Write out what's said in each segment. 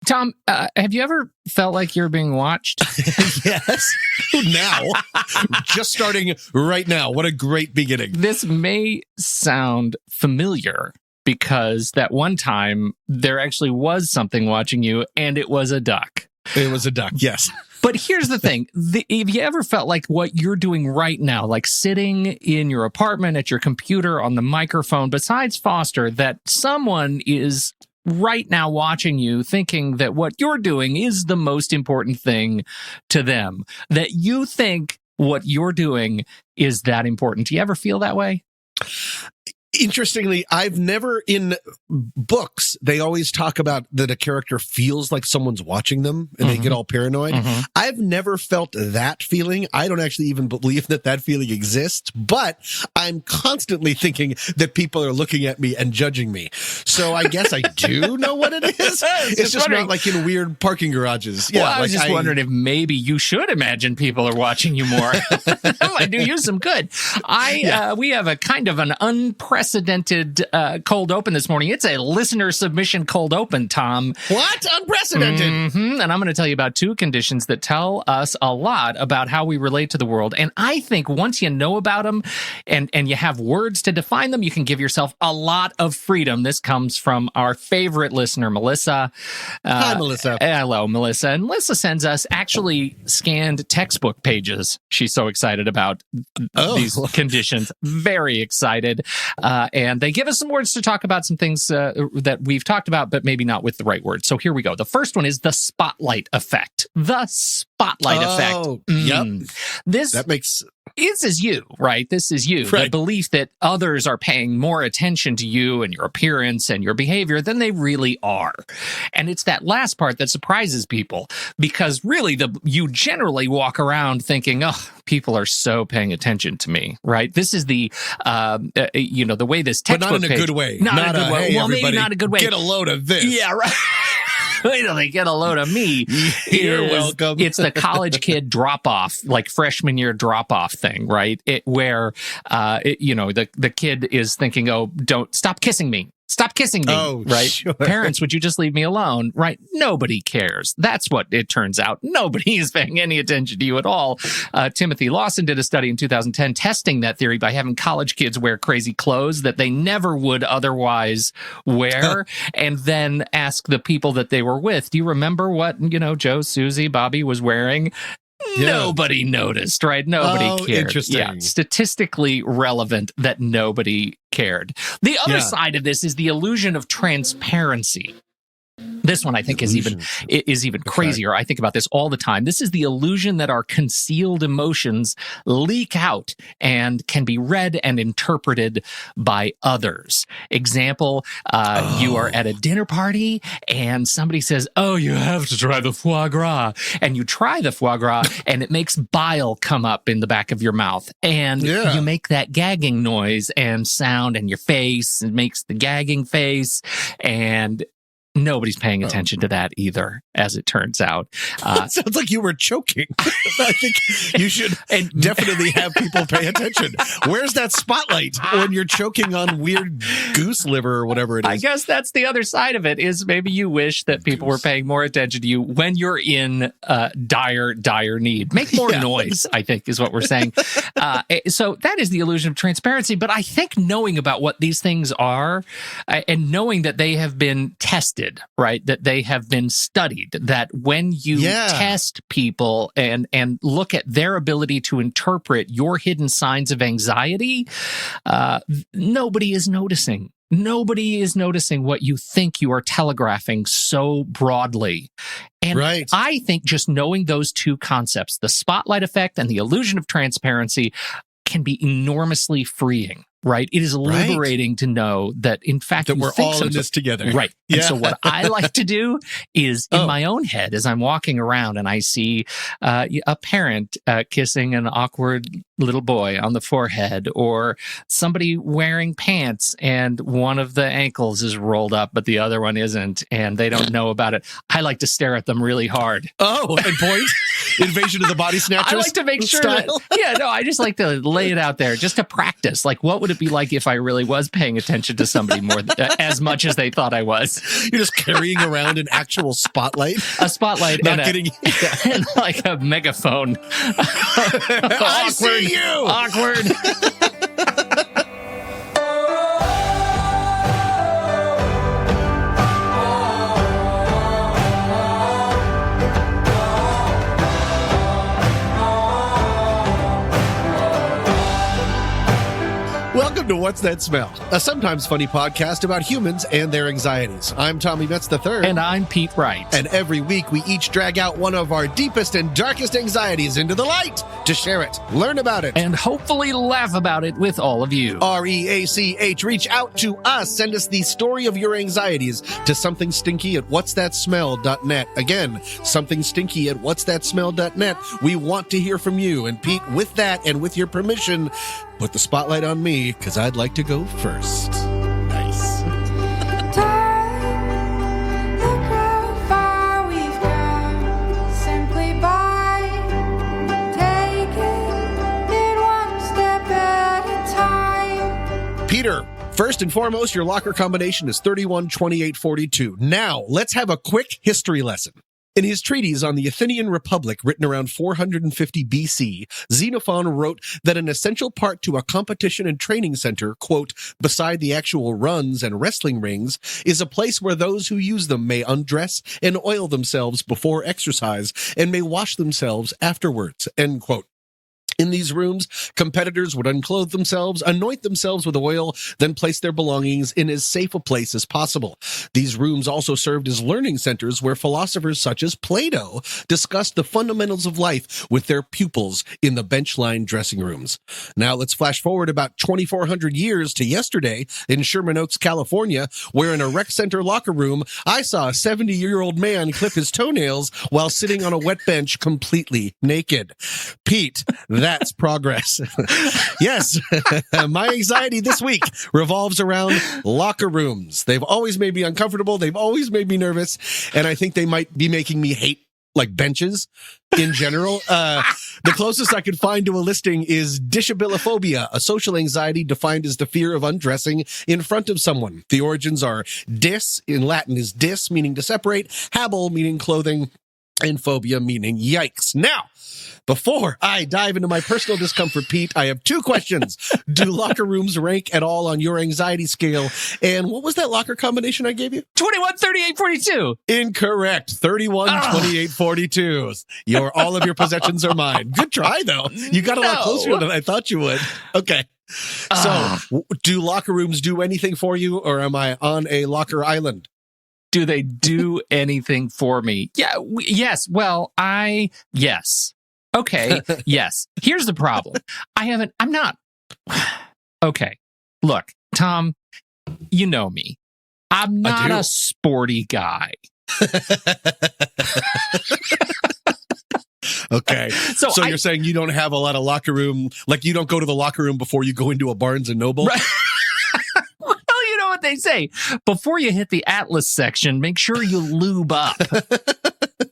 Tom, have you ever felt like you're being watched? Yes. Now. Just starting right now. What a great beginning. This may sound familiar because that one time there actually was something watching you, and it was a duck. It was a duck, yes. But here's the thing. Have you ever felt like what you're doing right now, like sitting in your apartment at your computer on the microphone, besides Foster, that someone is right now watching you thinking that what you're doing is the most important thing to them, that you think what you're doing is that important? Do you ever feel that way? Interestingly, I've never, in books, they always talk about that a character feels like someone's watching them and they get all paranoid. I've never felt that feeling. I don't actually even believe that feeling exists, but I'm constantly thinking that people are looking at me and judging me. So I guess I do know what it is. It's just not like in weird parking garages. Yeah, well, I was just wondering if maybe you should imagine people are watching you more. I do you some good. We have a kind of an unprecedented cold open this morning. It's a listener submission cold open, Tom. What? Unprecedented. And I'm going to tell you about two conditions that tell us a lot about how we relate to the world. And I think once you know about them and you have words to define them, you can give yourself a lot of freedom. This comes from our favorite listener, Melissa. Hi, Melissa. Hello, Melissa. And Melissa sends us actually scanned textbook pages. She's so excited about these conditions. Very excited. And they give us some words to talk about some things that we've talked about, but maybe not with the right words. So here we go. The first one is the spotlight effect. The spotlight effect. Yep. This is you, right? This is you. Right. The belief that others are paying more attention to you and your appearance and your behavior than they really are. And it's that last part that surprises people, because really you generally walk around thinking, oh, people are so paying attention to me, right? This is the way this textbook but not in a good way. Not in a good way. Hey, well, maybe not a good way. Get a load of this. Yeah, right. Wait till they get a load of me. You're welcome. It's the college kid drop-off, like freshman year drop-off thing, right? Where the kid is thinking, oh, don't stop kissing me. Stop kissing me, right? Sure. Parents, would you just leave me alone, right? Nobody cares. That's what it turns out. Nobody is paying any attention to you at all. Timothy Lawson did a study in 2010 testing that theory by having college kids wear crazy clothes that they never would otherwise wear, and then ask the people that they were with, do you remember what, Joe, Susie, Bobby was wearing? Yeah. Nobody noticed, right? Nobody cared. Interesting. Yeah, statistically relevant that nobody cared. The other side of this is the illusion of transparency. This one I think is even crazier. I think about this all the time. This is the illusion that our concealed emotions leak out and can be read and interpreted by others. Example, you are at a dinner party and somebody says, oh, you have to try the foie gras. And you try the foie gras and it makes bile come up in the back of your mouth. And you make that gagging noise and sound, and your face makes the gagging face, and nobody's paying attention to that either, as it turns out. It sounds like you were choking. I think you should definitely have people pay attention. Where's that spotlight when you're choking on weird goose liver or whatever it is? I guess that's the other side of it, is maybe you wish that people were paying more attention to you when you're in dire need. Make more noise, I think, is what we're saying. So that is the illusion of transparency. But I think knowing about what these things are and knowing that they have been tested, right? That they have been studied, that when you test people and look at their ability to interpret your hidden signs of anxiety, nobody is noticing. Nobody is noticing what you think you are telegraphing so broadly. And I think just knowing those two concepts, the spotlight effect and the illusion of transparency, can be enormously freeing. Right. It is liberating to know that, in fact, that we're all in this together. Right. Yeah. And so what I like to do is in my own head, as I'm walking around and I see a parent kissing an awkward little boy on the forehead, or somebody wearing pants and one of the ankles is rolled up but the other one isn't, and they don't know about it. I like to stare at them really hard. Oh, and point? Invasion of the Body Snatchers? I like to make sure I just like to lay it out there just to practice. Like, what would it be like if I really was paying attention to somebody more as much as they thought I was? You're just carrying around an actual spotlight? A spotlight and like a megaphone. I see you! Awkward. Welcome to What's That Smell? A sometimes funny podcast about humans and their anxieties. I'm Tommy Metz III. And I'm Pete Wright. And every week we each drag out one of our deepest and darkest anxieties into the light to share it, learn about it, and hopefully laugh about it with all of you. REACH. Reach out to us. Send us the story of your anxieties to somethingstinky@whatsthatsmell.net. Again, somethingstinky@whatsthatsmell.net. We want to hear from you. And Pete, with that and with your permission, put the spotlight on me, because I'd like to go first. Nice. Look how far we've come, simply by taking it one step at a time. Peter, first and foremost, your locker combination is 312842. Now, let's have a quick history lesson. In his treatise on the Athenian Republic, written around 450 BC, Xenophon wrote that an essential part to a competition and training center, quote, beside the actual runs and wrestling rings, is a place where those who use them may undress and oil themselves before exercise and may wash themselves afterwards, end quote. In these rooms, competitors would unclothe themselves, anoint themselves with oil, then place their belongings in as safe a place as possible. These rooms also served as learning centers where philosophers such as Plato discussed the fundamentals of life with their pupils in the bench-lined dressing rooms. Now let's flash forward about 2,400 years to yesterday in Sherman Oaks, California, where in a rec center locker room, I saw a 70-year-old man clip his toenails while sitting on a wet bench completely naked. Pete, that's progress. Yes, my anxiety this week revolves around locker rooms. They've always made me uncomfortable. They've always made me nervous. And I think they might be making me hate like benches in general. The closest I could find to a listing is dishabiliphobia, a social anxiety defined as the fear of undressing in front of someone. The origins are dis, in Latin is dis, meaning to separate, habile, meaning clothing, and phobia, meaning yikes. Now, before I dive into my personal discomfort, Pete, I have two questions. Do locker rooms rank at all on your anxiety scale? And what was that locker combination I gave you? 21, 38, 42. Incorrect. 31, 28, 42. All of your possessions are mine. Good try, though. You got a lot closer than I thought you would. Okay. So, do locker rooms do anything for you, or am I on a locker island? Do they do anything for me? Yeah. Yes. Well, yes. Okay. Yes. Here's the problem. I'm not. Okay. Look, Tom, you know me. I'm not a sporty guy. Okay. So you're saying you don't have a lot of locker room, like you don't go to the locker room before you go into a Barnes and Noble? Right. Well, you know what they say. Before you hit the Atlas section, make sure you lube up.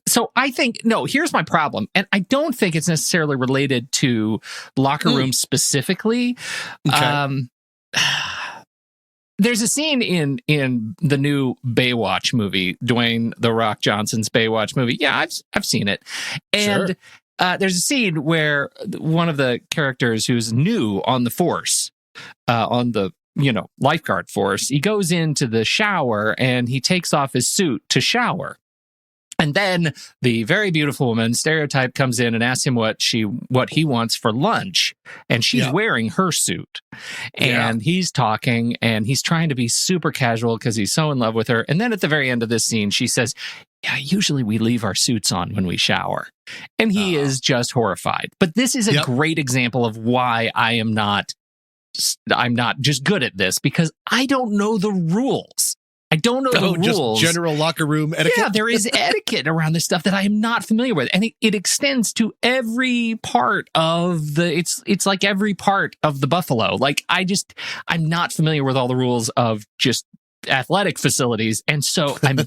So I think, here's my problem. And I don't think it's necessarily related to locker rooms specifically. Okay. There's a scene in the new Baywatch movie, Dwayne "The Rock" Johnson's Baywatch movie. Yeah, I've seen it. And sure. There's a scene where one of the characters who's new on the force, on the lifeguard force, he goes into the shower and he takes off his suit to shower. And then the very beautiful woman, Stereotype, comes in and asks him what he wants for lunch. And she's wearing her suit. And he's talking and he's trying to be super casual because he's so in love with her. And then at the very end of this scene, she says, yeah, usually we leave our suits on when we shower. And he is just horrified. But this is a great example of why I'm not just good at this, because I don't know the rules. I don't know the rules. Just general locker room etiquette. Yeah, there is etiquette around this stuff that I am not familiar with, and it extends to every part of the. It's like every part of the Buffalo. Like I'm not familiar with all the rules of just athletic facilities, and so I'm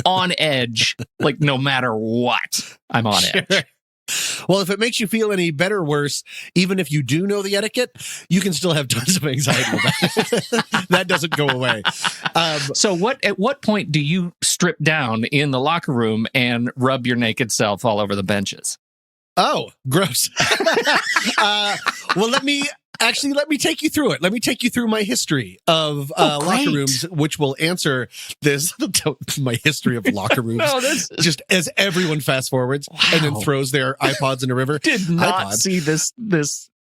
on edge. Like no matter what, I'm on edge. Well, if it makes you feel any better or worse, even if you do know the etiquette, you can still have tons of anxiety about it. That doesn't go away. So at what point do you strip down in the locker room and rub your naked self all over the benches? Oh, gross. Well, let me take you through it. Let me take you through my history of locker rooms, which will answer this. My history of locker rooms. Just as everyone fast forwards and then throws their iPods in a river. Did not see this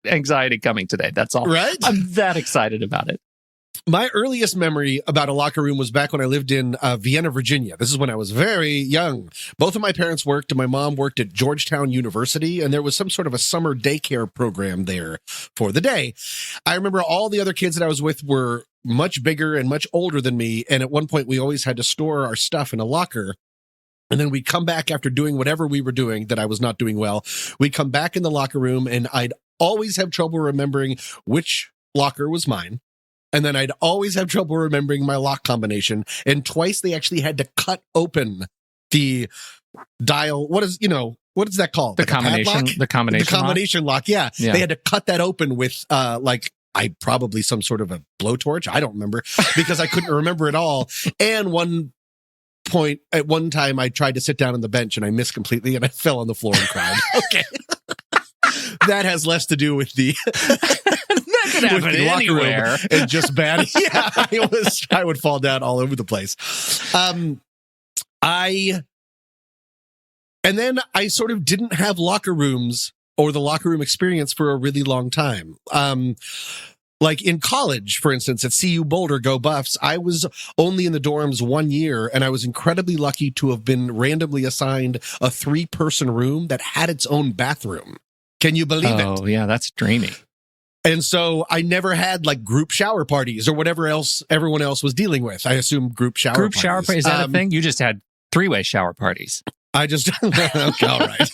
anxiety coming today. That's all. Right? I'm that excited about it. My earliest memory about a locker room was back when I lived in Vienna, Virginia. This is when I was very young. Both of my parents worked, and my mom worked at Georgetown University, and there was some sort of a summer daycare program there for the day. I remember all the other kids that I was with were much bigger and much older than me, and at one point we always had to store our stuff in a locker. And then we'd come back after doing whatever we were doing that I was not doing well. We'd come back in the locker room, and I'd always have trouble remembering which locker was mine. And then I'd always have trouble remembering my lock combination. And twice they actually had to cut open the dial. What is that called? The combination. The combination lock. Yeah. They had to cut that open with probably some sort of a blowtorch. I don't remember because I couldn't remember it all. And at one time I tried to sit down on the bench and I missed completely and I fell on the floor and cried. Okay. That has less to do with the that could happen anywhere and just bad. Yeah, I would fall down all over the place. And then I sort of didn't have locker rooms or the locker room experience for a really long time. Like in college, for instance, at CU Boulder, go Buffs, I was only in the dorms 1 year, and I was incredibly lucky to have been randomly assigned a 3-person room that had its own bathroom. Can you believe it? Oh, yeah, that's dreamy. And so I never had like group shower parties or whatever else everyone else was dealing with. I assume group shower parties. Group shower parties, is that a thing? You just had 3-way shower parties. Okay, all right.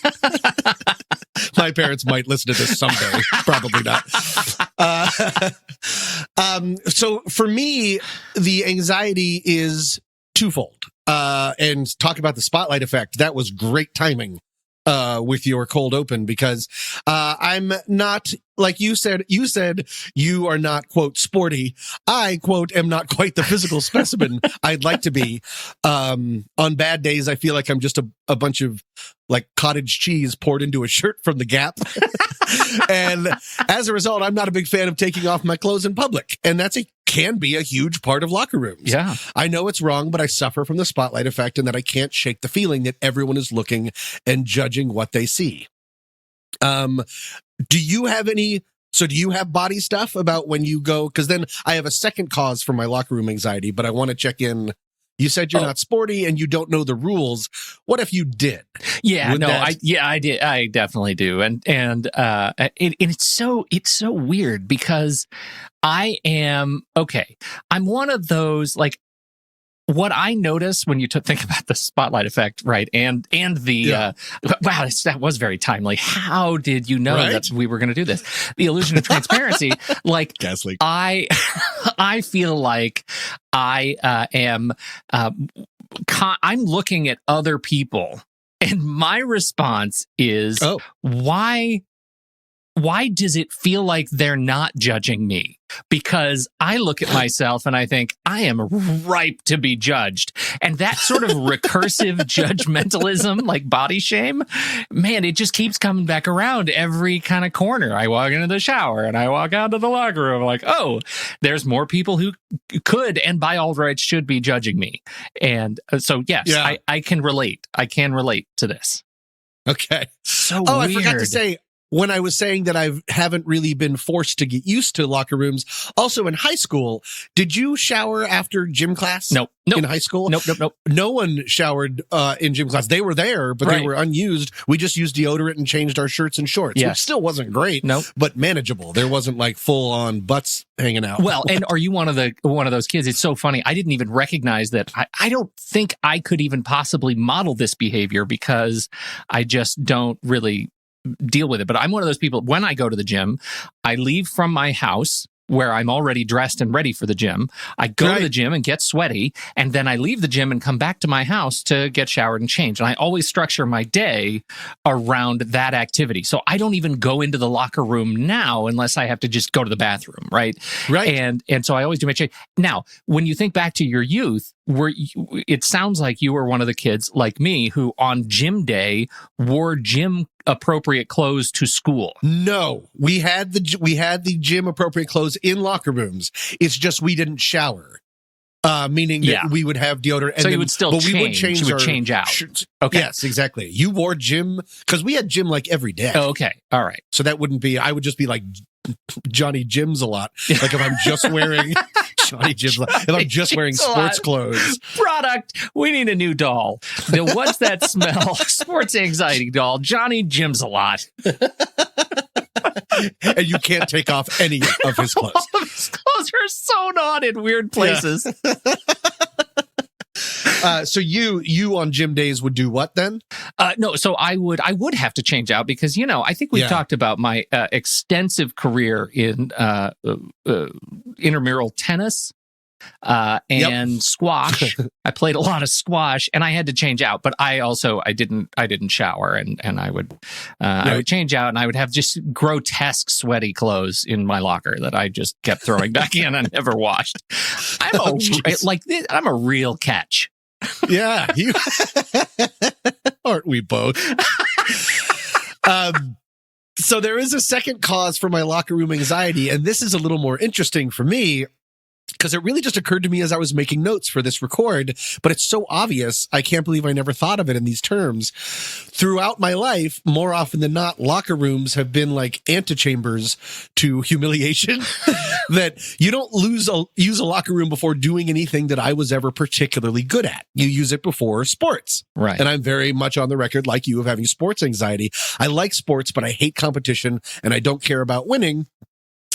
My parents might listen to this someday. Probably not. So for me, the anxiety is twofold. And talk about the spotlight effect. That was great timing. With your cold open, because I'm not, like you said you are not, quote, sporty. I, quote, am not quite the physical specimen I'd like to be. On bad days, I feel like I'm just a bunch of like cottage cheese poured into a shirt from the Gap. And as a result, I'm not a big fan of taking off my clothes in public. And can be a huge part of locker rooms. Yeah. I know it's wrong, but I suffer from the spotlight effect and that I can't shake the feeling that everyone is looking and judging what they see. Do you have body stuff about when you go? Because then I have a second cause for my locker room anxiety, but I want to check in. You said you're not sporty and you don't know the rules. What if you did? Yeah, I did. I definitely do. And it's so weird because I am, okay, I'm one of those, like, what I notice when you think about the spotlight effect, right? And the, wow, that was very timely. How did you know that we were going to do this? The illusion of transparency, like, Gaslight. I feel like I am, I'm looking at other people and my response is, why does it feel like they're not judging me? Because I look at myself and I think I am ripe to be judged. And that sort of recursive judgmentalism, like body shame, man, it just keeps coming back around every kind of corner. I walk into the shower and I walk out to the locker room like, oh, there's more people who could and by all rights should be judging me. And so, yes, I can relate. I can relate to this. Okay. So weird. I forgot to say, when I was saying that I haven't really been forced to get used to locker rooms, also in high school, did you shower after gym class? Nope. In high school? Nope. No one showered in gym class. They were there, but they were unused. We just used deodorant and changed our shirts and shorts, which still wasn't great, but manageable. There wasn't like full on butts hanging out. Well, and are you one of those kids? It's so funny. I didn't even recognize that. I don't think I could even possibly model this behavior because I just don't really deal with it. But I'm one of those people, when I go to the gym, I leave from my house where I'm already dressed and ready for the gym. I go to the gym and get sweaty, and then I leave the gym and come back to my house to get showered and changed. And I always structure my day around that activity. So I don't even go into the locker room now unless I have to just go to the bathroom, right? And so I always do my change. Now, when you think back to your youth, it sounds like you were one of the kids like me who on gym day wore gym appropriate clothes to school. No, we had the gym appropriate clothes in locker rooms. It's just we didn't shower. Meaning that we would have deodorant. And so you would still change. We would change, you would change out. Shirts. Okay. Yes, exactly. You wore gym because we had gym like every day. Oh, okay. All right. So that wouldn't be, I would just be like Johnny Gyms a lot. Like if I'm just wearing Johnny Gyms, if I'm just wearing sports clothes. Product. We need a new doll. The What's That Smell? Sports anxiety doll. Johnny Gyms a lot. And you can't take off any of his clothes. All of his clothes are sewn on in weird places. So you on gym days would do what then? No, so I would have to change out because, I think we've talked about my extensive career in intramural tennis and squash. I played a lot of squash and I had to change out, but I didn't shower and I would change out and I would have just grotesque sweaty clothes in my locker that I just kept throwing back in and never washed. I'm a real catch. Yeah, you aren't we both? So there is a second cause for my locker room anxiety, and this is a little more interesting for me because it really just occurred to me as I was making notes for this record, but it's so obvious. I can't believe I never thought of it in these terms. Throughout my life, more often than not, locker rooms have been like antechambers to humiliation that you don't use a locker room before doing anything that I was ever particularly good at. You use it before sports. Right. And I'm very much on the record like you of having sports anxiety. I like sports, but I hate competition and I don't care about winning.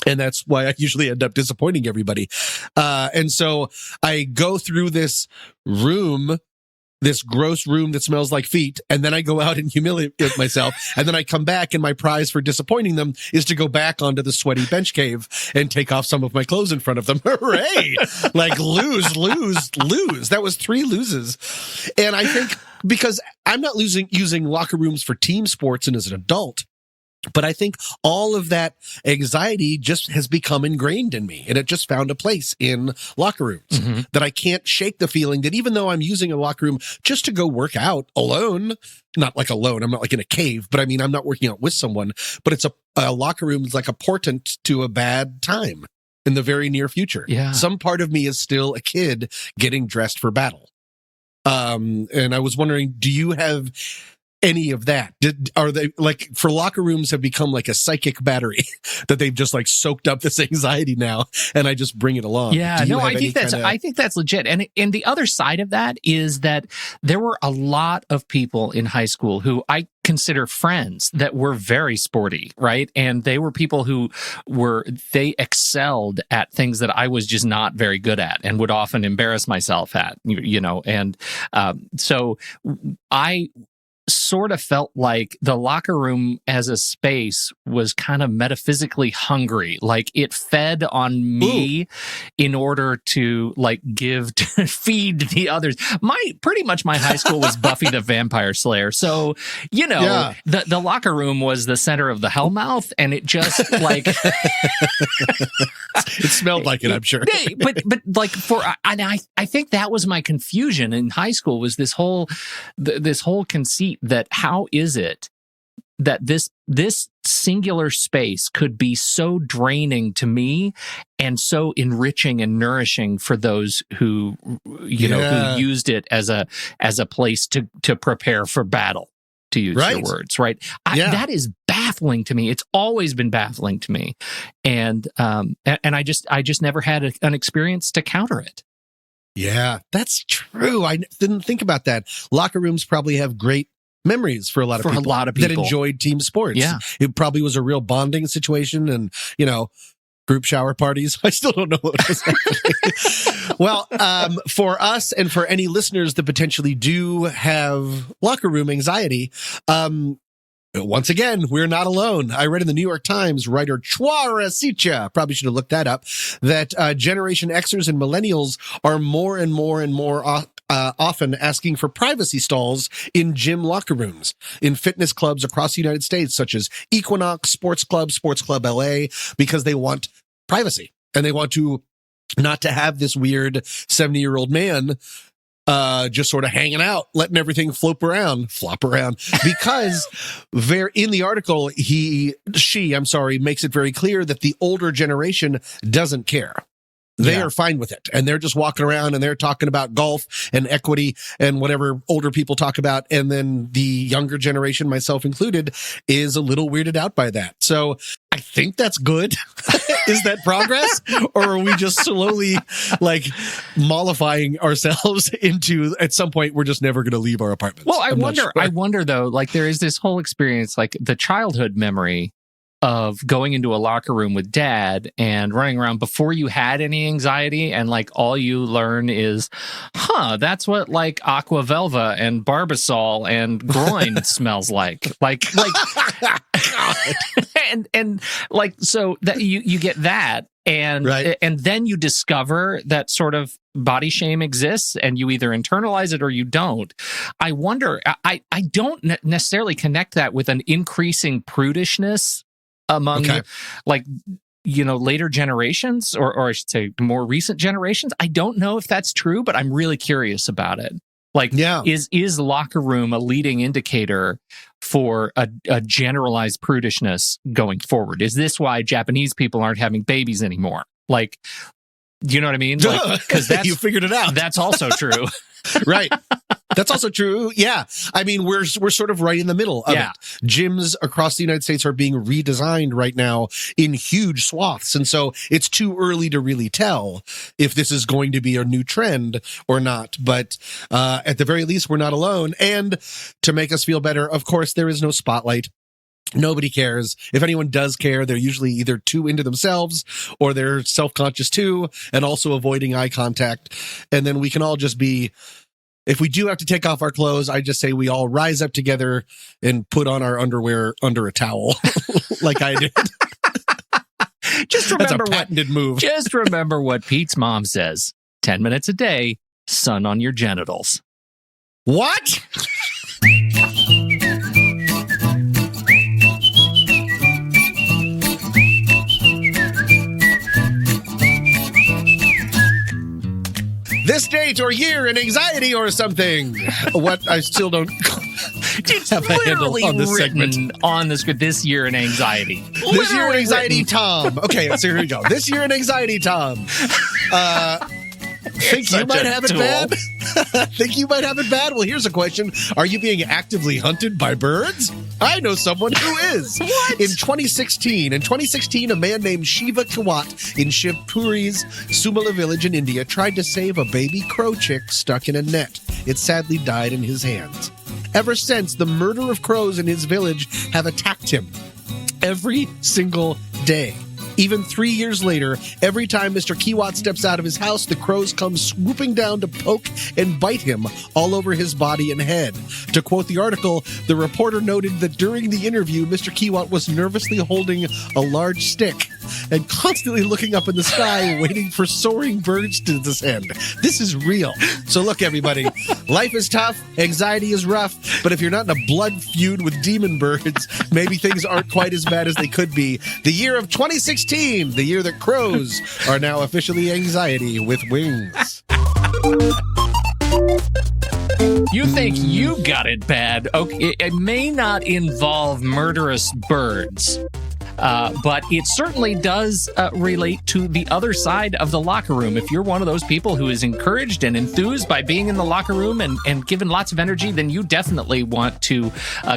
And that's why I usually end up disappointing everybody. And so I go through this gross room that smells like feet, and then I go out and humiliate myself. And then I come back, and my prize for disappointing them is to go back onto the sweaty bench cave and take off some of my clothes in front of them. Hooray! Like lose. That was 3 loses. And I think because I'm not using locker rooms for team sports and as an adult, but I think all of that anxiety just has become ingrained in me, and it just found a place in locker rooms that I can't shake the feeling that even though I'm using a locker room just to go work out alone, not like alone, I'm not like in a cave, but I mean, I'm not working out with someone, but it's a locker room is like a portent to a bad time in the very near future. Yeah. Some part of me is still a kid getting dressed for battle. And I was wondering, do you have any of that? Are they like for locker rooms have become like a psychic battery that they've just like soaked up this anxiety now and I just bring it along? Yeah, no, I think that's legit. And the other side of that is that there were a lot of people in high school who I consider friends that were very sporty, right? And they were people who they excelled at things that I was just not very good at and would often embarrass myself at, and so I sort of felt like the locker room as a space was kind of metaphysically hungry. Like it fed on me in order to like feed the others. Pretty much my high school was Buffy the Vampire Slayer. So, the locker room was the center of the hellmouth and it just like... It smelled like it, I'm sure. But like I think that was my confusion in high school was this whole conceit that how is it that this singular space could be so draining to me and so enriching and nourishing for those who who used it as a place to prepare for battle, to use your words, right? That is baffling to me. It's always been baffling to me. And I just never had an experience to counter it. Yeah, that's true. I didn't think about that. Locker rooms probably have great memories for a lot of people that enjoyed team sports. Yeah. It probably was a real bonding situation and, group shower parties. I still don't know what was happening. Well, for us and for any listeners that potentially do have locker room anxiety, once again, we're not alone. I read in the New York Times, writer Chwara Sicha, probably should have looked that up, that Generation Xers and Millennials are more and more often asking for privacy stalls in gym locker rooms, in fitness clubs across the United States, such as Equinox, Sports Club LA, because they want privacy and they want to not to have this weird 70-year-old man just sort of hanging out, letting everything flop around, because in the article, she makes it very clear that the older generation doesn't care. They are fine with it. And they're just walking around and they're talking about golf and equity and whatever older people talk about. And then the younger generation, myself included, is a little weirded out by that. So I think that's good. Is that progress? Or are we just slowly mollifying ourselves into, at some point, we're just never going to leave our apartments? Well, I wonder though, there is this whole experience, the childhood memory of going into a locker room with dad and running around before you had any anxiety, and all you learn is, that's what Aqua Velva and Barbasol and groin smells like. So that you get that, and right. And then you discover that sort of body shame exists, and you either internalize it or you don't. I wonder. I don't necessarily connect that with an increasing prudishness among later generations, or I should say more recent generations. I don't know if that's true, but I'm really curious about it. Is locker room a leading indicator for a generalized prudishness going forward? Is this why Japanese people aren't having babies anymore? You know what I mean? Because you figured it out. That's also true. Right. That's also true. Yeah. I mean, we're sort of right in the middle of it. Gyms across the United States are being redesigned right now in huge swaths. And so it's too early to really tell if this is going to be a new trend or not. But at the very least, we're not alone. And to make us feel better, of course, there is no spotlight. Nobody cares. If anyone does care, they're usually either too into themselves or they're self-conscious too, and also avoiding eye contact. And then we can all just be, if we do have to take off our clothes, I just say we all rise up together and put on our underwear under a towel like I did. Just remember That's a patented move. Just remember what Pete's mom says. 10 minutes a day, sun on your genitals. What? This date or year in anxiety or something. What? I still don't have a handle on this segment. On the script, this year in anxiety. This year in anxiety, Tom. Okay, so here we go. This year in anxiety, Tom. Think you might have it bad? Think you might have it bad? Well, here's a question. Are you being actively hunted by birds? I know someone who is. What? In 2016, a man named Shiva Kawat in Shivpuri's Sumala village in India tried to save a baby crow chick stuck in a net. It sadly died in his hands. Ever since, the murder of crows in his village have attacked him every single day. Even 3 years later, every time Mr. Kiwat steps out of his house, the crows come swooping down to poke and bite him all over his body and head. To quote the article, the reporter noted that during the interview, Mr. Kiwat was nervously holding a large stick and constantly looking up in the sky, waiting for soaring birds to descend. This is real. So look, everybody, life is tough, anxiety is rough, but if you're not in a blood feud with demon birds, maybe things aren't quite as bad as they could be. The year of 2016, the year that crows are now officially anxiety with wings. You think you got it bad. Okay, it may not involve murderous birds. but it certainly does relate to the other side of the locker room. If you're one of those people who is encouraged and enthused by being in the locker room and given lots of energy, then you definitely want to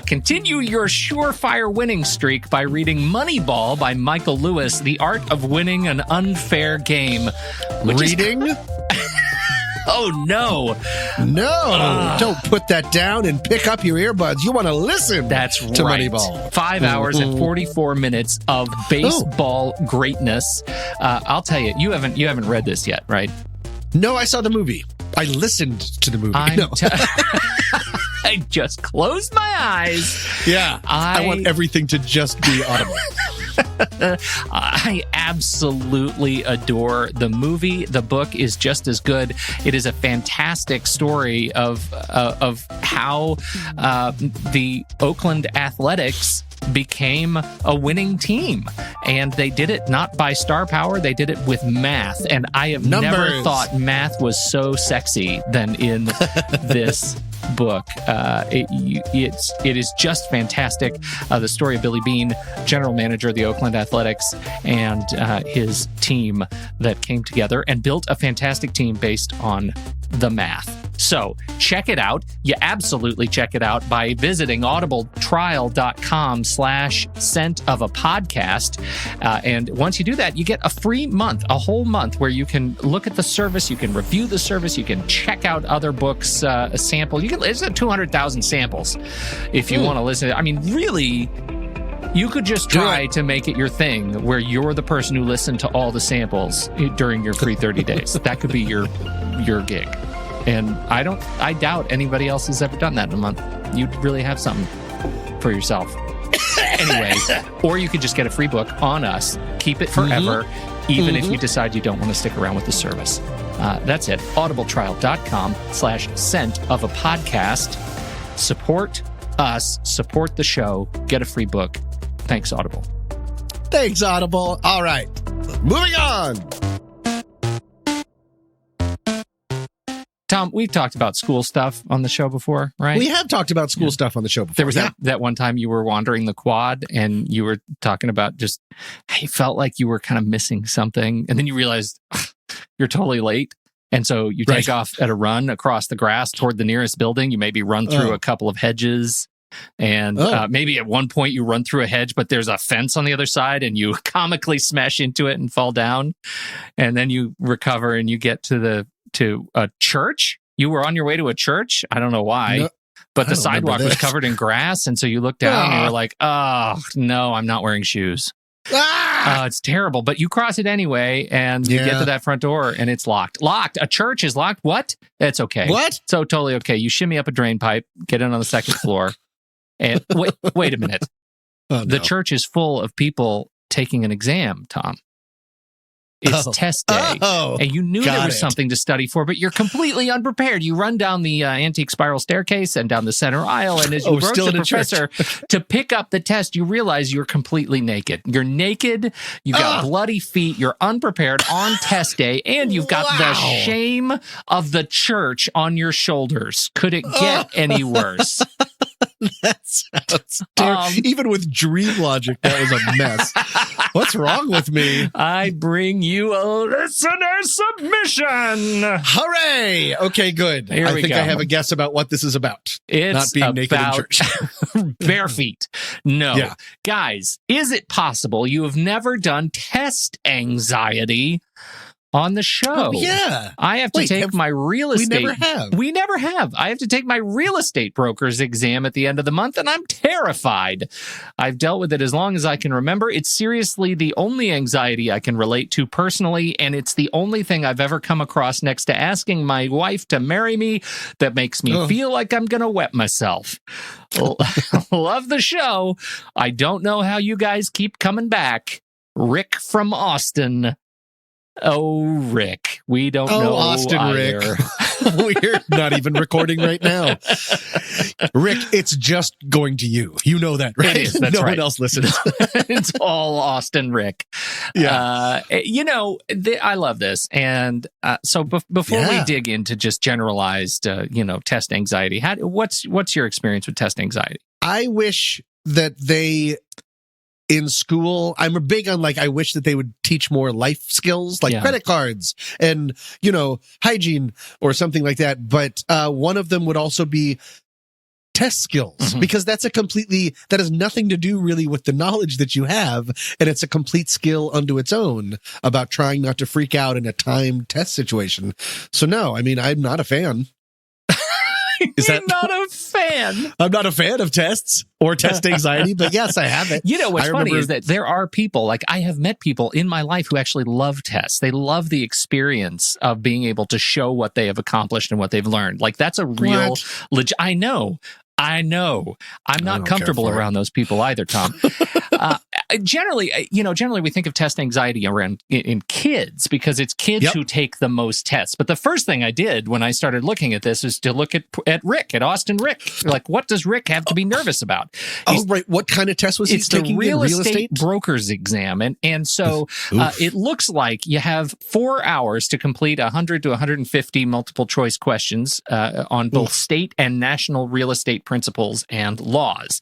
continue your surefire winning streak by reading Moneyball by Michael Lewis, The Art of Winning an Unfair Game. Reading? Oh, no. No, don't put that down and pick up your earbuds. You want to listen That's to right. Moneyball. 5 hours and 44 minutes of baseball greatness. I'll tell you, you haven't read this yet, right? No, I saw the movie. I listened to the movie. I just closed my eyes. Yeah, I want everything to just be audible. I absolutely adore the movie. The book is just as good. It is a fantastic story of how the Oakland Athletics became a winning team, and they did it not by star power. They did it with math, and I have never thought math was so sexy than in this book. It is just fantastic. The story of Billy Beane, general manager of the Oakland Athletics, and his team that came together and built a fantastic team based on the math. So check it out. You absolutely check it out by visiting audibletrial.com/scent-of-a-podcast. And once you do that, you get a free month, a whole month where you can look at the service, you can review the service, you can check out other books, a sample. It's 200,000 samples if you want to listen. I mean, really, you could just try to make it your thing where you're the person who listened to all the samples during your free 30 days. That could be your gig. And I doubt anybody else has ever done that in a month. You'd really have something for yourself. Anyway, or you could just get a free book on us. Keep it forever, even if you decide you don't want to stick around with the service. That's it. audibletrial.com/scent-of-a-podcast. Support us, support the show, get a free book. Thanks, Audible. Thanks, Audible. All right, moving on. Tom, we've talked about school stuff on the show before, right? We have talked about school stuff on the show before. There was that one time you were wandering the quad and you were talking about just, you felt like you were kind of missing something. And then you realized you're totally late. And so you take off at a run across the grass toward the nearest building. You maybe run through a couple of hedges. And maybe at one point you run through a hedge, but there's a fence on the other side and you comically smash into it and fall down. And then you recover and you get to a church. You were on your way to a church. I don't know why, but the sidewalk was covered in grass. And so you look down and you're like, oh, no, I'm not wearing shoes. It's terrible. But you cross it anyway and you get to that front door and it's locked. Locked. A church is locked. What? It's okay. What? So totally okay. You shimmy up a drain pipe, get in on the second floor. And wait a minute. The church is full of people taking an exam, Tom. It's test day. And you knew there was something to study for, but you're completely unprepared. You run down the antique spiral staircase and down the center aisle, and as you approach the professor to pick up the test, you realize you're completely naked. You're naked, you've got bloody feet, you're unprepared on test day, and you've got the shame of the church on your shoulders. Could it get any worse? That sounds terrible. Even with dream logic, that was a mess. What's wrong with me? I bring you a listener submission. Hooray! Okay, good. I think I have a guess about what this is about. It's not being naked in church. Bare feet. No. Guys, is it possible you have never done test anxiety on the show? I have to take my real estate. We never have. I have to take my real estate broker's exam at the end of the month, and I'm terrified. I've dealt with it as long as I can remember. It's seriously the only anxiety I can relate to personally, and it's the only thing I've ever come across next to asking my wife to marry me that makes me feel like I'm going to wet myself. Love the show. I don't know how you guys keep coming back. Rick from Austin. Oh, Rick. We don't know Austin either. Rick. We're not even recording right now. Rick, it's just going to you. You know that, right? It is. That's no right. one else listens. It's all Austin Rick. Yeah. I love this. And so before we dig into just generalized, test anxiety, what's your experience with test anxiety? I wish that they in school, I'm big on I wish that they would teach more life skills like Yeah. credit cards and, hygiene or something like that. But one of them would also be test skills, because that has nothing to do really with the knowledge that you have. And it's a complete skill unto its own about trying not to freak out in a timed test situation. So no, I mean, I'm not a fan. You're not a fan. I'm not a fan of tests or test anxiety, but yes, I have it. What's funny is that there are people, I have met people in my life who actually love tests. They love the experience of being able to show what they have accomplished and what they've learned. That's a real, I know. I'm not comfortable around those people either, Tom. Generally, we think of test anxiety around in kids because it's kids who take the most tests. But the first thing I did when I started looking at this is to look at Austin Rick. What does Rick have to be nervous about? Right. What kind of test was he taking? It's the real estate broker's exam. And so it looks like you have 4 hours to complete 100 to 150 multiple choice questions on both state and national real estate principles and laws.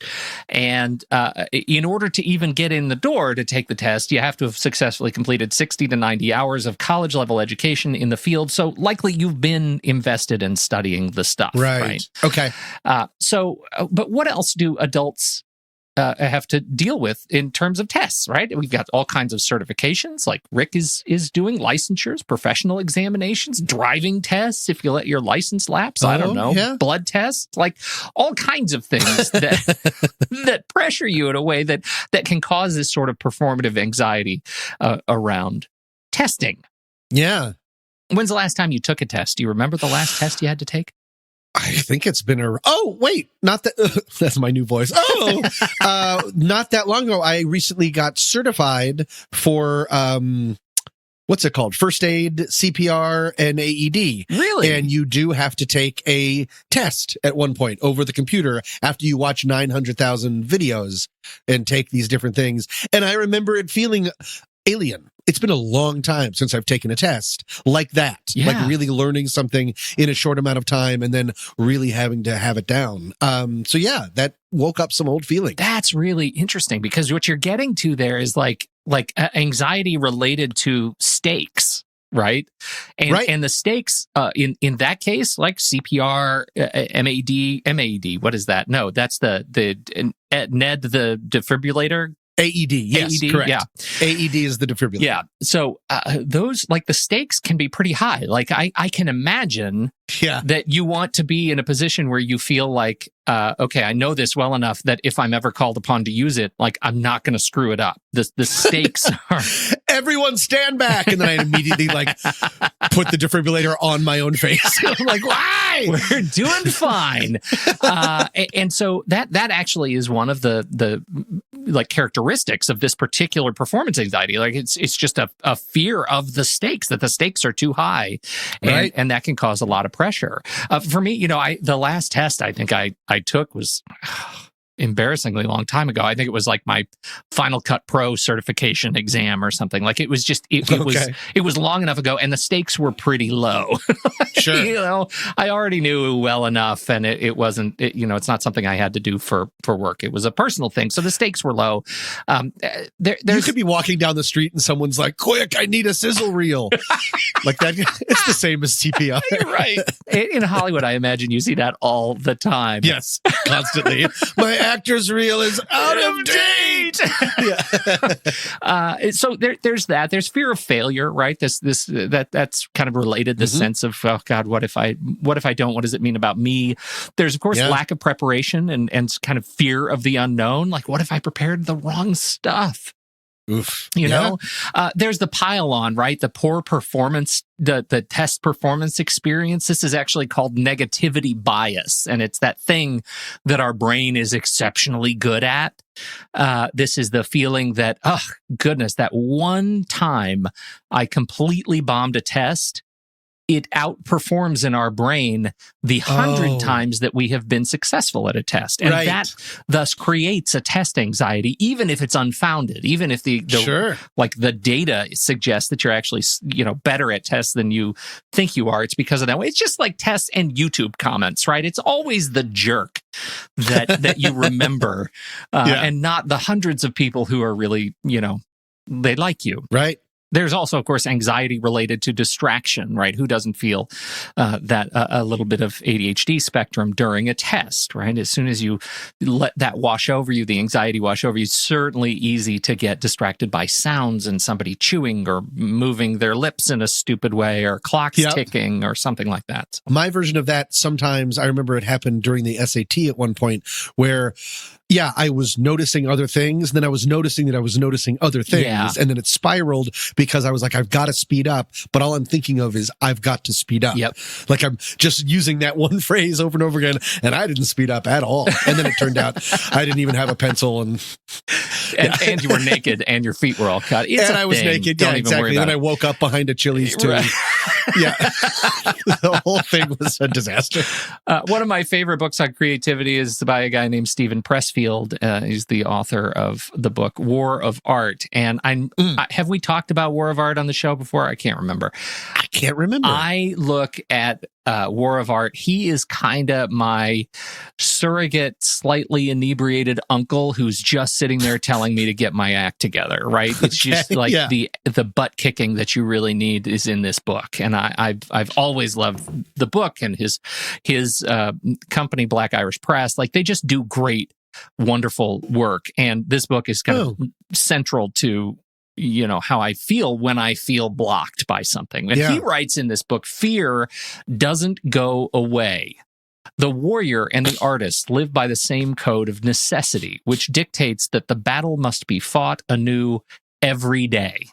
And in order to even get in the door to take the test, you have to have successfully completed 60 to 90 hours of college level education in the field. So likely you've been invested in studying the stuff. Right. Okay. But what else do adults have to deal with in terms of tests, right? We've got all kinds of certifications, like Rick is doing licensures, professional examinations, driving tests if you let your license lapse. I don't know, blood tests, all kinds of things that pressure you in a way that can cause this sort of performative anxiety around testing. Yeah. When's the last time you took a test? Do you remember the last test you had to take? I think it's been not that, that's my new voice. Not that long ago. I recently got certified for, what's it called? First aid, CPR, and AED. Really? And you do have to take a test at one point over the computer after you watch 900,000 videos and take these different things. And I remember it feeling alien. It's been a long time since I've taken a test like that, really learning something in a short amount of time and then really having to have it down. That woke up some old feelings. That's really interesting because what you're getting to there is like anxiety related to stakes. Right. And the stakes in that case, like CPR, MAD, what is that? No, that's the NED, the defibrillator. AED, yes, AED, correct. yeah. AED is the defibrillator. Yeah. So those, the stakes can be pretty high. I can imagine that you want to be in a position where you feel like, okay, I know this well enough that if I'm ever called upon to use it, I'm not going to screw it up. The stakes are... Everyone stand back. And then I immediately put the defibrillator on my own face. I'm like, why? We're doing fine. And so that actually is one of the characteristics of this particular performance anxiety. It's just a fear of the stakes, that the stakes are too high. And that can cause a lot of pressure. For me, the last test I think I took was embarrassingly long time ago. I think it was my Final Cut Pro certification exam or something. It was just it was long enough ago, and the stakes were pretty low. Sure. I already knew well enough, and it wasn't. It's not something I had to do for work. It was a personal thing, so the stakes were low. You could be walking down the street and someone's like, "Quick, I need a sizzle reel." Like that. It's the same as CPR. Right. In Hollywood, I imagine you see that all the time. Yes, constantly. My actor's reel is out of date. So there's that. There's fear of failure, right? That's kind of related. The sense of, oh God, what if I don't? What does it mean about me? There's of course lack of preparation and kind of fear of the unknown. What if I prepared the wrong stuff? Oof. There's the pile on, right? The poor performance, the test performance experience. This is actually called negativity bias. And it's that thing that our brain is exceptionally good at. This is the feeling that, oh, goodness, that one time I completely bombed a test. it outperforms in our brain the 100 Oh. times that we have been successful at a test. And Right. that thus creates a test anxiety, even if it's unfounded, even if the Sure. like the data suggests that you're actually, better at tests than you think you are. It's because of that way. It's just like tests and YouTube comments, right? It's always the jerk that you remember, and not the hundreds of people who are really, they like you. Right. There's also, of course, anxiety related to distraction, right? Who doesn't feel that a little bit of ADHD spectrum during a test, right? As soon as you let that wash over you, the anxiety wash over you, it's certainly easy to get distracted by sounds and somebody chewing or moving their lips in a stupid way or clocks ticking or something like that. My version of that, sometimes I remember it happened during the SAT at one point where, I was noticing other things. Then I was noticing that I was noticing other things. Yeah. And then it spiraled because I was like, I've got to speed up. But all I'm thinking of is I've got to speed up. Yep. Like I'm just using that one phrase over and over again. And I didn't speed up at all. And then it turned out I didn't even have a pencil. And you were naked and your feet were all cut. It's and a I was thing. naked. Don't Yeah, even worry exactly. about Then I it. woke up behind a Chili's too. Right. Yeah. The whole thing was a disaster. One of my favorite books on creativity is by a guy named Stephen Pressfield. He's the author of the book War of Art. And have we talked about War of Art on the show before? I can't remember. I can't remember. I look at War of Art. He is kind of my surrogate, slightly inebriated uncle who's just sitting there telling me to get my act together, right? It's just like the butt kicking that you really need is in this book. And I've always loved the book and his company, Black Irish Press. Like, they just do great, wonderful work. And this book is kind of central to how I feel when I feel blocked by something. And he writes in this book, fear doesn't go away. The warrior and the artist live by the same code of necessity, which dictates that the battle must be fought anew every day.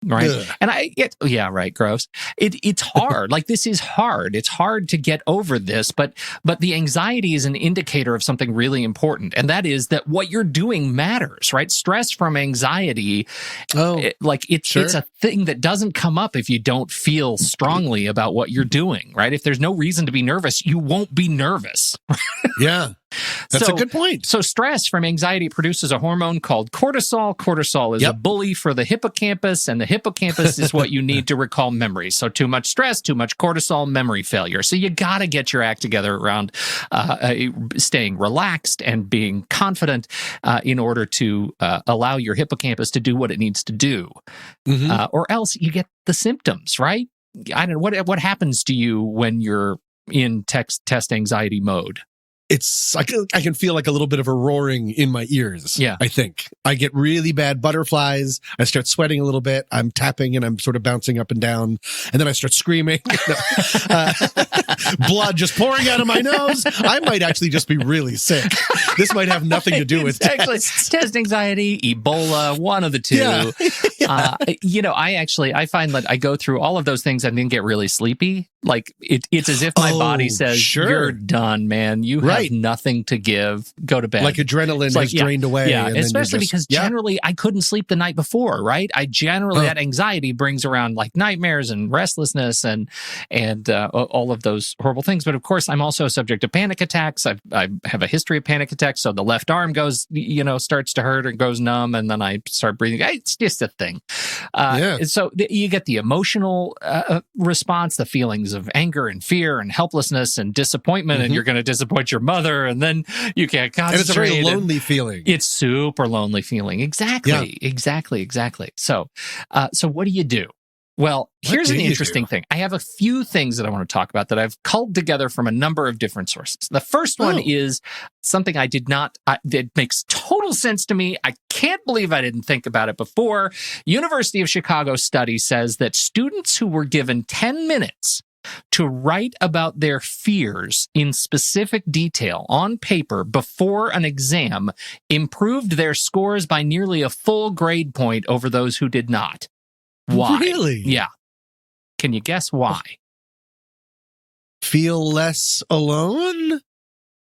Right. Ugh. And gross. It's hard. Like, this is hard. It's hard to get over this, but the anxiety is an indicator of something really important. And that is that what you're doing matters, right? Stress from anxiety. It's a thing that doesn't come up if you don't feel strongly about what you're doing, right? If there's no reason to be nervous, you won't be nervous. Yeah. That's a good point. So stress from anxiety produces a hormone called cortisol. Cortisol is a bully for the hippocampus, and the hippocampus is what you need to recall memories. So too much stress, too much cortisol, memory failure. So you got to get your act together around staying relaxed and being confident in order to allow your hippocampus to do what it needs to do. Or else you get the symptoms, right? I don't know. What happens to you when you're in test anxiety mode? It's like I can feel like a little bit of a roaring in my ears. Yeah. I think I get really bad butterflies. I start sweating a little bit. I'm tapping and I'm sort of bouncing up and down. And then I start screaming. Blood just pouring out of my nose. I might actually just be really sick. This might have nothing to do with actually test anxiety, Ebola, one of the two. I find that I go through all of those things and then get really sleepy. Like it's as if my body says, "You're done, man. You have nothing to give. Go to bed." Like adrenaline has drained away. Yeah, and especially because generally I couldn't sleep the night before, right? That anxiety brings around like nightmares and restlessness and all of those horrible things. But of course, I'm also subject to panic attacks. I have a history of panic attacks, so the left arm goes, starts to hurt and goes numb, and then I start breathing. It's just a thing. So you get the emotional response, the feelings of anger and fear and helplessness and disappointment, and you're going to disappoint your mother, and then you can't concentrate. And it's a very lonely feeling. It's super lonely feeling. Exactly. So what do you do? Well, here's an interesting thing. I have a few things that I want to talk about that I've culled together from a number of different sources. The first one is something that makes total sense to me. I can't believe I didn't think about it before. University of Chicago study says that students who were given 10 minutes to write about their fears in specific detail on paper before an exam improved their scores by nearly a full grade point over those who did not. Why? Really? Yeah. Can you guess why? Feel less alone?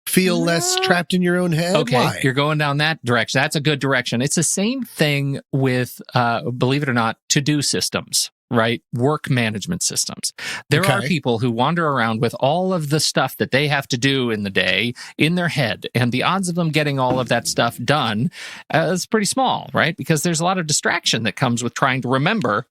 Feel less trapped in your own head? Okay, Why? You're going down that direction. That's a good direction. It's the same thing with, believe it or not, to-do systems. right? Work management systems. There are people who wander around with all of the stuff that they have to do in the day in their head, and the odds of them getting all of that stuff done is pretty small, right? Because there's a lot of distraction that comes with trying to remember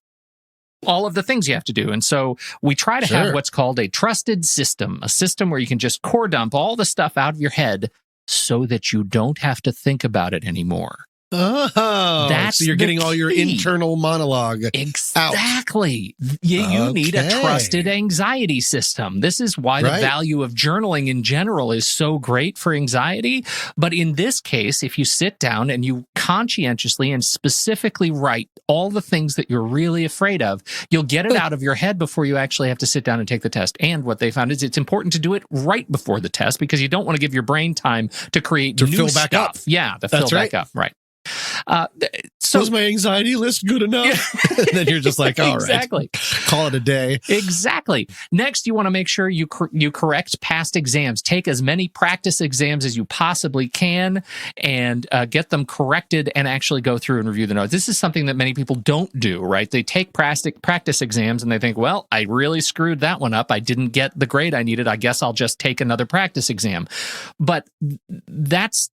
all of the things you have to do. And so we try to have what's called a trusted system, a system where you can just core dump all the stuff out of your head so that you don't have to think about it anymore. Oh, that's so you're getting key. All your internal monologue. Exactly. You need a trusted anxiety system. This is why the value of journaling in general is so great for anxiety. But in this case, if you sit down and you conscientiously and specifically write all the things that you're really afraid of, you'll get it out of your head before you actually have to sit down and take the test. And what they found is it's important to do it right before the test because you don't want to give your brain time to create new fill back stuff. up. Yeah, to fill back up. Right. So was my anxiety list good enough? And then you're just like, all exactly. right, call it a day. Exactly. Next, you want to make sure you correct past exams. Take as many practice exams as you possibly can and get them corrected and actually go through and review the notes. This is something that many people don't do, right? They take practice exams and they think, well, I really screwed that one up. I didn't get the grade I needed. I guess I'll just take another practice exam. But that's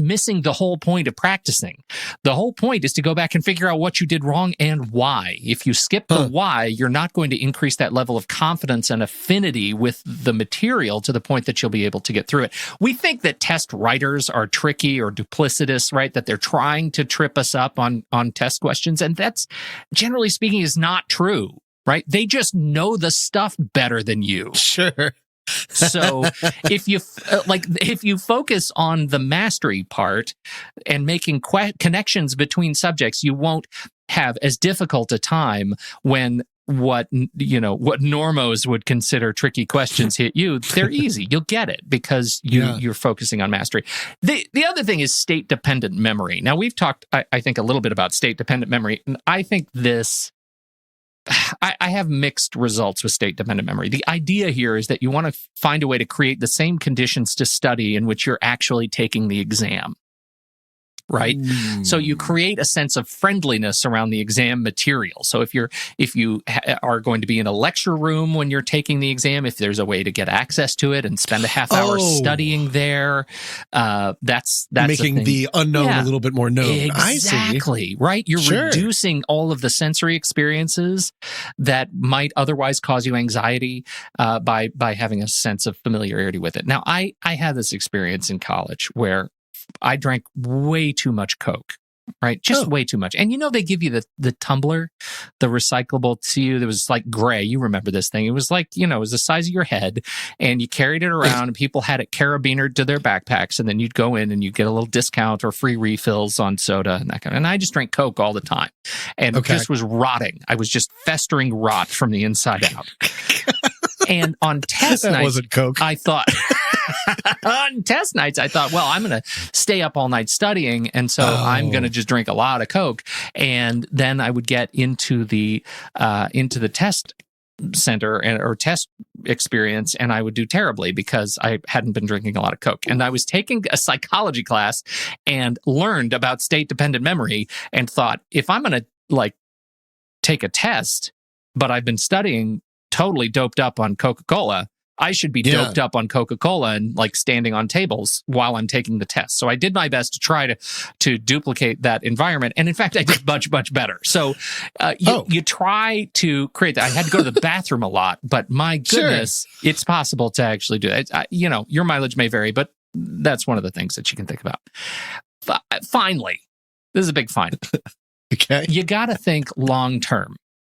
missing the whole point of practicing. The whole point is to go back and figure out what you did wrong and why. If you skip the why, you're not going to increase that level of confidence and affinity with the material to the point that you'll be able to get through it. We think that test writers are tricky or duplicitous, right? That they're trying to trip us up on test questions. And that's, generally speaking, is not true, right? They just know the stuff better than you. Sure. So if you focus on the mastery part and making connections between subjects, you won't have as difficult a time when what normos would consider tricky questions hit you. They're easy. You'll get it because you're focusing on mastery. The other thing is state-dependent memory. Now, we've talked, I think, a little bit about state-dependent memory, and I think I have mixed results with state-dependent memory. The idea here is that you want to find a way to create the same conditions to study in which you're actually taking the exam, right? So you create a sense of friendliness around the exam material. So if you are going to be in a lecture room when you're taking the exam, if there's a way to get access to it and spend a half hour studying there, that's making the unknown a little bit more known. Exactly, I see. Right? You're reducing all of the sensory experiences that might otherwise cause you anxiety by having a sense of familiarity with it. Now, I had this experience in college where I drank way too much Coke, right? Just way too much. And they give you the tumbler, the recyclable to you that was like gray. You remember this thing. It was like, it was the size of your head and you carried it around and people had it carabinered to their backpacks. And then you'd go in and you'd get a little discount or free refills on soda and that kind of, and I just drank Coke all the time and just was rotting. I was just festering rot from the inside out. And on test nights, wasn't Coke. I thought... on test nights, I thought, well, I'm going to stay up all night studying, and so I'm going to just drink a lot of Coke, and then I would get into the test center or test experience, and I would do terribly because I hadn't been drinking a lot of Coke. And I was taking a psychology class and learned about state-dependent memory, and thought, if I'm going to take a test, but I've been studying totally doped up on Coca-Cola, I should be doped up on Coca-Cola and standing on tables while I'm taking the test. So I did my best to try to duplicate that environment. And in fact, I did much, much better. So you try to create that. I had to go to the bathroom a lot, but my goodness, it's possible to actually do it. Your mileage may vary, but that's one of the things that you can think about. Finally, this is a big final. Okay. You got to think long term.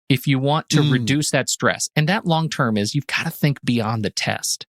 If you want to reduce that stress. And that long term is you've got to think beyond the test.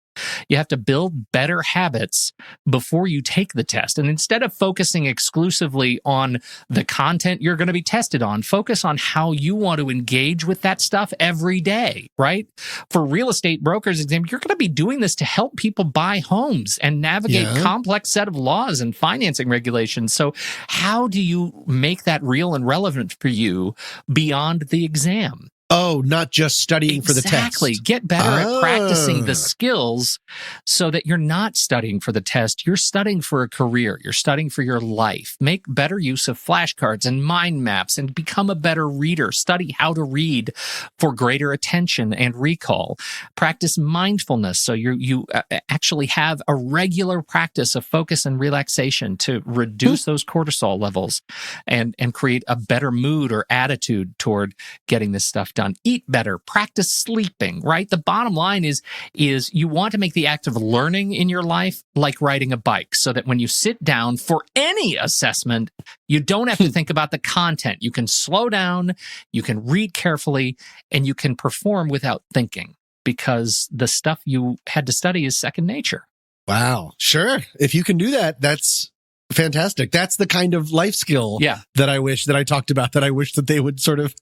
You have to build better habits before you take the test. And instead of focusing exclusively on the content you're going to be tested on, focus on how you want to engage with that stuff every day, right? For real estate brokers, example, you're going to be doing this to help people buy homes and navigate complex set of laws and financing regulations. So how do you make that real and relevant for you beyond the exam? Oh, not just studying for the test. Exactly. Get better at practicing the skills so that you're not studying for the test. You're studying for a career. You're studying for your life. Make better use of flashcards and mind maps and become a better reader. Study how to read for greater attention and recall. Practice mindfulness so you actually have a regular practice of focus and relaxation to reduce those cortisol levels and create a better mood or attitude toward getting this stuff done. Eat better, practice sleeping, right? The bottom line is you want to make the act of learning in your life like riding a bike so that when you sit down for any assessment, you don't have to think about the content. You can slow down, you can read carefully, and you can perform without thinking because the stuff you had to study is second nature. Wow. Sure. If you can do that, that's fantastic. That's the kind of life skill that I wish that I talked about, that I wish that they would sort of,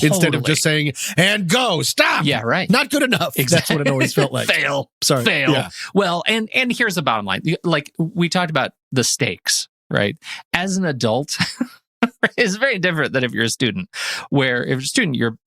instead of just saying, and go, stop. Yeah, right. Not good enough. Exactly. That's what it always felt like. Fail. Sorry. Fail. Yeah. Well, and here's the bottom line. Like we talked about the stakes, right? As an adult, it's very different than if you're a student, where if you're a student, you're,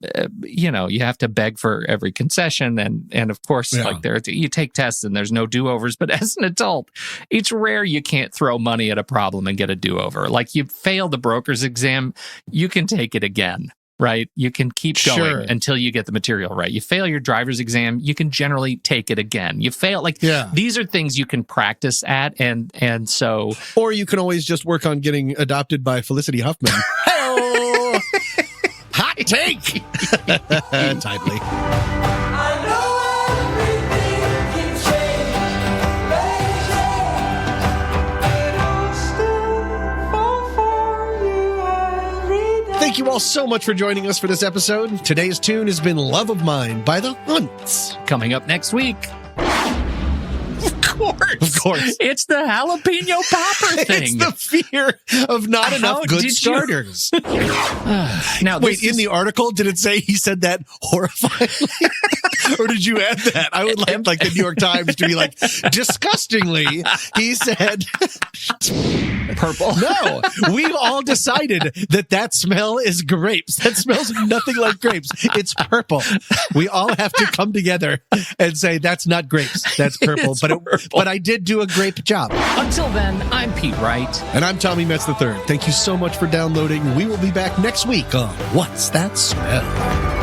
you have to beg for every concession. And of course, like you take tests and there's no do-overs. But as an adult, it's rare you can't throw money at a problem and get a do-over. Like you fail the broker's exam, you can take it again. Right? You can keep going until you get the material right. You fail your driver's exam, you can generally take it again. You fail, these are things you can practice at, and so... Or you can always just work on getting adopted by Felicity Huffman. Hey-oh! Hot take! Timely. I know everything can change, baby. And I'll still fall for you every day. Thank you all so much for joining us for this episode. Today's tune has been Love of Mine by The Hunts. Coming up next week... Of course. It's the jalapeno popper thing. It's the fear of not enough good starters. Now, wait, in the article, did it say he said that horrifyingly? Or did you add that? I would like the New York Times to be like, disgustingly, he said... Purple. No, we've all decided that smell is grapes. That smells nothing like grapes. It's purple. We all have to come together and say that's not grapes. That's purple. But I did do a grape job. Until then, I'm Pete Wright. And I'm Tommy Metz III. Thank you so much for downloading. We will be back next week on What's That Smell?